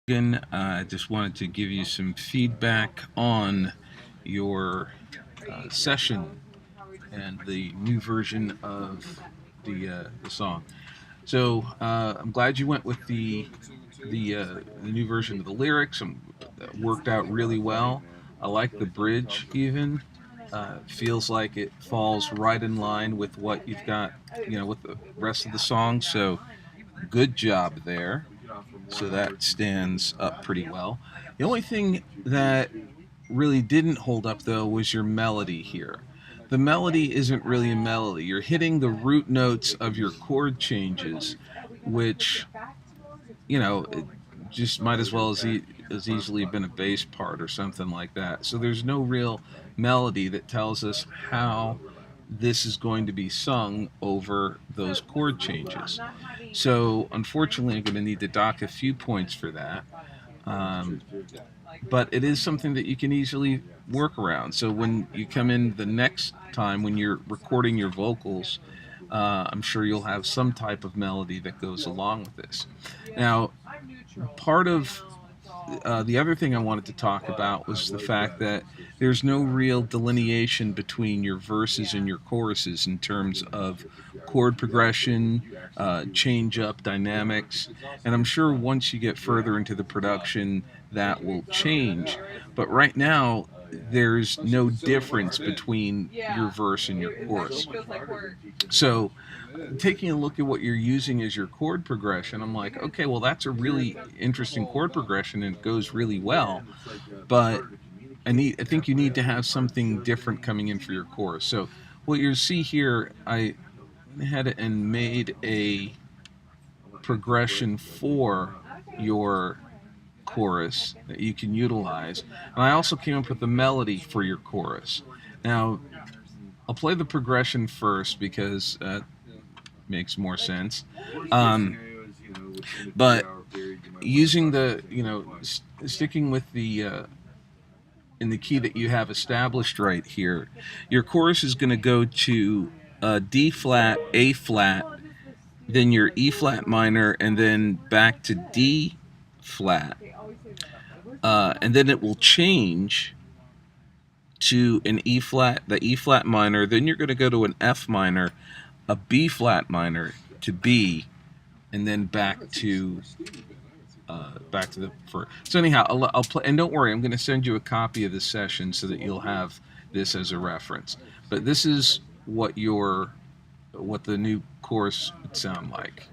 Again, I just wanted to give you some feedback on your session and the new version of the song. So I'm glad you went with the new version of the lyrics. That worked out really well. I like the bridge even. Feels like it falls right in line with what you've got, with the rest of the song. So good job there. So that stands up pretty well. The only thing that really didn't hold up though was your melody here. The melody isn't really a melody. You're hitting the root notes of your chord changes, which it just might as well as easily been a bass part or something like that. So there's no real melody that tells us how this is going to be sung over those chord changes. So unfortunately, I'm going to need to dock a few points for that. Um, but it is something that you can easily work around. So when you come in the next time when you're recording your vocals, I'm sure you'll have some type of melody that goes along with this. Now, part of the other thing I wanted to talk about was the fact that there's no real delineation between your verses and your choruses in terms of chord progression, change up dynamics, and I'm sure once you get further into the production that will change. But right now, there's no difference between your verse and your chorus. So taking a look at what you're using as your chord progression, I'm like, okay, well, that's a really interesting chord progression and it goes really well. But I think you need to have something different coming in for your chorus. So what you see here, I had and made a progression for your chorus that you can utilize. And I also came up with a melody for your chorus. Now, I'll play the progression first because makes more sense. Um, but using sticking with the in the key that you have established right here, your chorus is going to go to D flat, A flat, then your E flat minor, and then back to D flat. And then it will change to an E flat, the E flat minor. Then you're going to go to an F minor, a B flat minor to B, and then back to the first. So anyhow, I'll play. And don't worry, I'm going to send you a copy of this session so that you'll have this as a reference. But this is what the new chorus would sound like.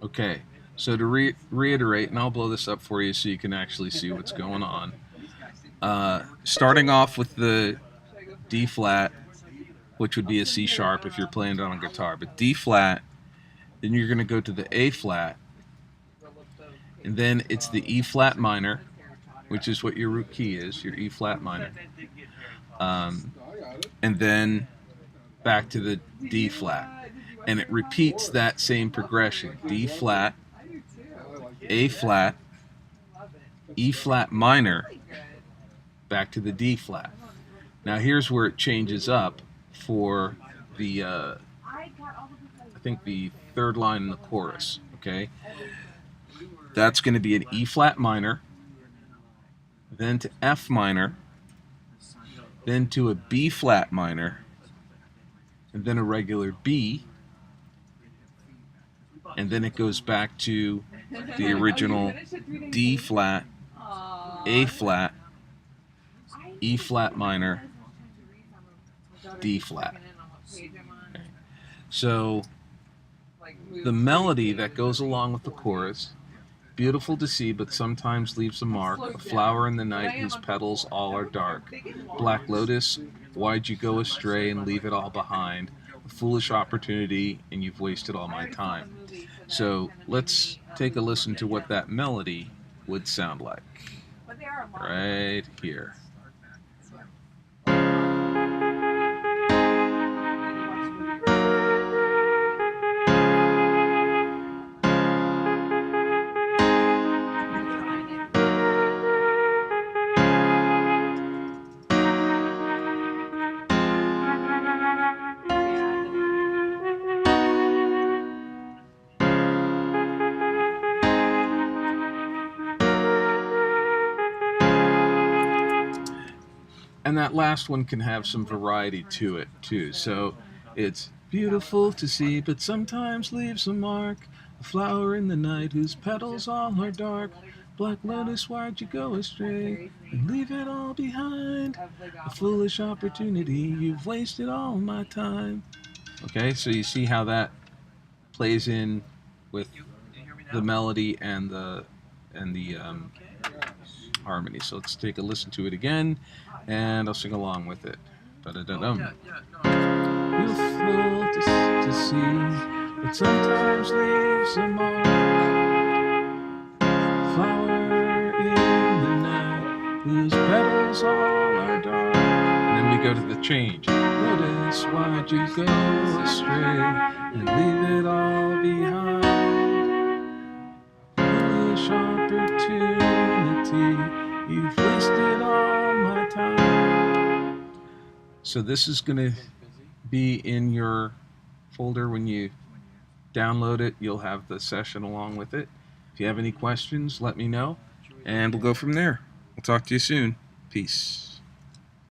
Okay, so to reiterate, and I'll blow this up for you so you can actually see what's going on. Starting off with the D flat, which would be a C sharp if you're playing it on a guitar, but D flat, then you're going to go to the A flat, and then it's the E flat minor, which is what your root key is, your E flat minor, and then back to the D flat. And it repeats that same progression: D flat, A flat, E flat minor, back to the D flat. Now here's where it changes up for I think the third line in the chorus. Okay, that's going to be an E flat minor, then to F minor, then to a B flat minor, and then a regular B, and then it goes back to the original D flat, A flat, E flat minor, D flat. Okay. So the melody that goes along with the chorus, beautiful to see, but sometimes leaves a mark. A flower in the night whose petals all are dark. Black lotus, why'd you go astray and leave it all behind? A foolish opportunity, and you've wasted all my time. So let's take a listen to what that melody would sound like. Right here. And that last one can have some variety to it too. So it's beautiful to see, but sometimes leaves a mark. A flower in the night whose petals all are dark. Black lotus, why'd you go astray and leave it all behind? A foolish opportunity, you've wasted all my time. Okay, so you see how that plays in with the melody and the harmony. So let's take a listen to it again, and I'll sing along with it. Da-da-da-dum. Beautiful to see, but sometimes leaves a mark. Flower in the night, whose petals all are dark. And then we go to the change. Notice why'd you go astray and leave it all behind? Foolish opportunity, you've wasted all my time. So this is going to be in your folder when you download it. You'll have the session along with it. If you have any questions, let me know, and we'll go from there. We'll talk to you soon. Peace.